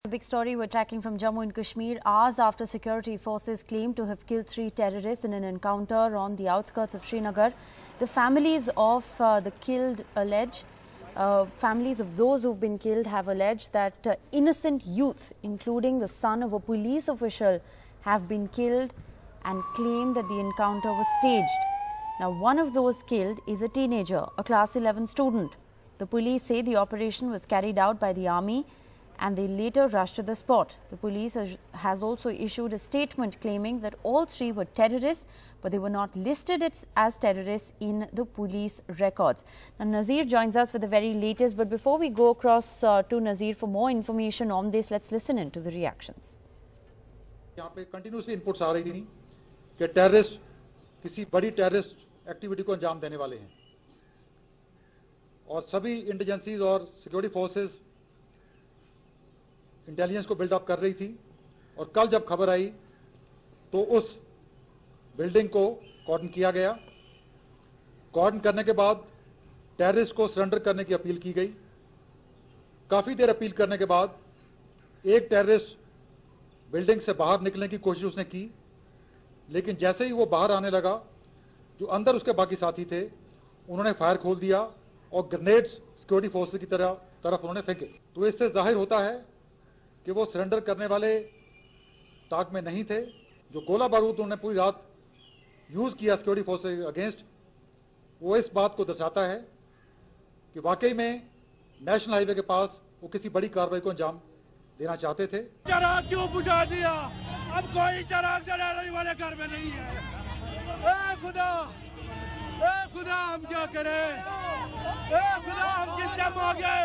Big story we're tracking from Jammu and Kashmir. Hours after security forces claimed to have killed 3 terrorists in an encounter on the outskirts of Srinagar, the families of the killed families of those who've been killed have alleged that innocent youth, including the son of a police official, have been killed and claim that the encounter was staged. Now, one of those killed is a teenager, a class 11 student. The police say the operation was carried out by the army and they later rushed to the spot. The police has also issued a statement claiming that all 3 were terrorists, but they were not listed as terrorists in the police records. Now, Nazir joins us with the very latest, but before we go across to Nazir for more information on this, let's listen in to the reactions. यहाँ पे continuously inputs आ रही थी कि terrorist किसी बड़ी terrorist activity को अंजाम देने वाले हैं और सभी इंटेलिजेंसीज और सिक्योरिटी फोर्सेस इंटेलिजेंस को बिल्डअप कर रही थी और कल जब खबर आई तो उस बिल्डिंग को कॉर्डन किया गया। कॉर्डन करने के बाद टेररिस्ट को सरेंडर करने की अपील की गई। काफी देर अपील करने के बाद एक टेररिस्ट बिल्डिंग से बाहर निकलने की कोशिश उसने की, लेकिन जैसे ही वो बाहर आने लगा, जो अंदर उसके बाकी साथी थे उन्होंने फायर खोल दिया और ग्रेनेड्स सिक्योरिटी फोर्सेस की तरफ उन्होंने फेंके। तो इससे जाहिर होता है कि वो सरेंडर करने वाले ताक में नहीं थे। जो गोला बारूद उन्होंने पूरी रात यूज किया सिक्योरिटी फोर्सेस अगेंस्ट, वो इस बात को दर्शाता है कि वाकई में नेशनल हाईवे के पास वो किसी बड़ी कार्रवाई को अंजाम देना चाहते थे। चिराग क्यों बुझा दिया? अब कोई चिराग जलाने वाले घर में नहीं है। ए खुदा हम क्या करें? ए खुदा हम किससे मांगे?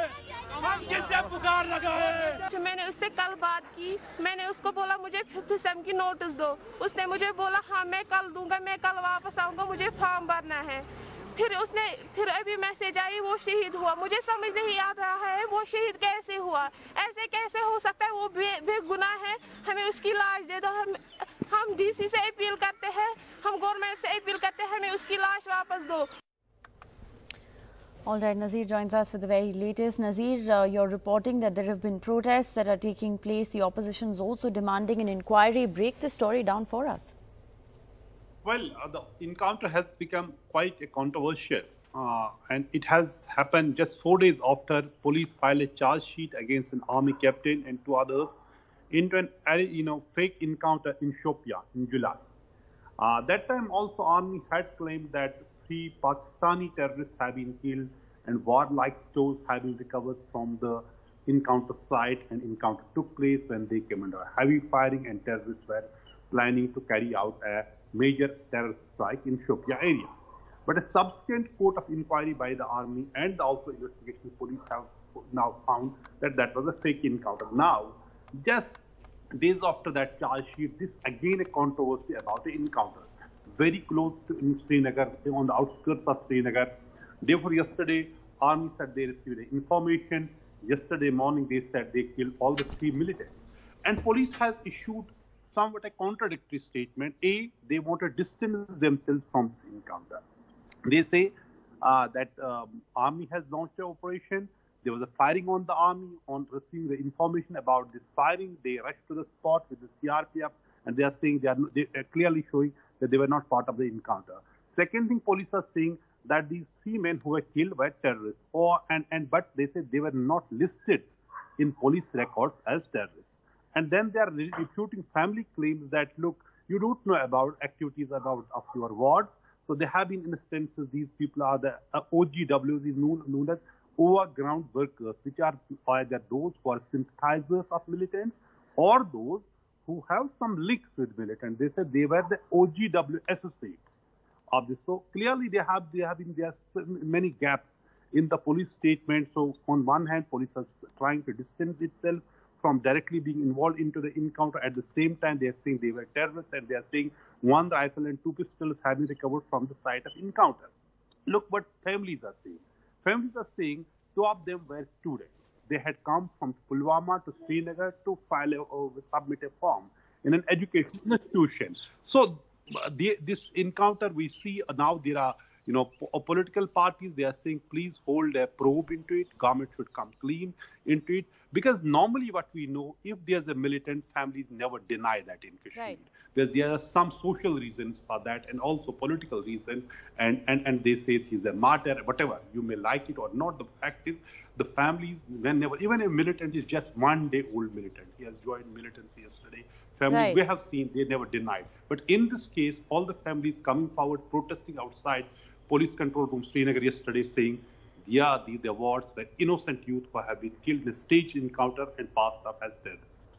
हम किससे पुकार लगाए? मैंने उससे कल बात की, मैंने उसको बोला मुझे 5th सेम की नोटिस दो। उसने मुझे बोला हाँ मैं कल दूंगा, मैं कल वापस आऊंगा, मुझे फॉर्म भरना है। फिर अभी मैसेज आई वो शहीद हुआ। मुझे समझ नहीं आ रहा है वो शहीद कैसे हुआ, ऐसे कैसे हो सकता है? वो बेगुनाह है, हमें उसकी लाश दे दो। हम डीसी से अपील करते हैं, हम गवर्नमेंट से अपील करते हैं, हमें उसकी लाश वापस दो। All right, Nazir joins us with the very latest. Nazir, you're reporting that there have been protests that are taking place. The opposition is also demanding an inquiry. Break the story down for us. Well, the encounter has become quite a controversial, and it has happened just 4 days after police filed a charge sheet against an army captain and 2 others into an fake encounter in Shopian in July. That time also army had claimed that 3 Pakistani terrorists have been killed and warlike stores have been recovered from the encounter site, and encounter took place when they came under heavy firing and terrorists were planning to carry out a major terror strike in Shopian area. But a subsequent court of inquiry by the army and also investigation police have now found that that was a fake encounter. Now, just days after that charge sheet, this again a controversy about the encounter very close to in Srinagar, on the outskirts of Srinagar. Therefore, yesterday, army said they received information. Yesterday morning, they said they killed all the 3 militants. And police has issued somewhat a contradictory statement. A, they want to distance themselves from this encounter. They say that army has launched an operation. There was a firing on the army. On receiving the information about this firing, they rushed to the spot with the CRPF, and they are saying they are clearly showing that they were not part of the encounter. Second thing, police are saying that these 3 men who were killed were terrorists, but they said they were not listed in police records as terrorists. And then they are refuting family claims that, look, you don't know about activities of your wards. So there have been instances, these people are the OGWs, known as overground workers, which are either those who are sympathizers of militants or those who have some links with militants. They said they were the OGW associates of this. So clearly there are many gaps in the police statement. So on one hand, police is trying to distance itself from directly being involved into the encounter. At the same time, they are saying they were terrorists, and they are saying 1 rifle and 2 pistols have been recovered from the site of encounter. Look what families are saying. Families are saying 2 of them were students. They had come from Pulwama to Srinagar to submit a form in an educational institution. So this encounter, we see now there are political parties. They are saying please hold a probe into it. Government should come clean into it. Because normally what we know, if there's a militant, families never deny that in Kashmir. Right. Because there are some social reasons for that and also political reason. And they say he's a martyr, whatever. You may like it or not. The fact is, the families, whenever, even a militant is just 1 day old militant. He has joined militancy yesterday. Families, Right. we have seen, they never denied. But in this case, all the families coming forward, protesting outside police control room, Srinagar yesterday, saying, yeah, the awards were innocent youth who have been killed in a staged encounter and passed off as terrorists.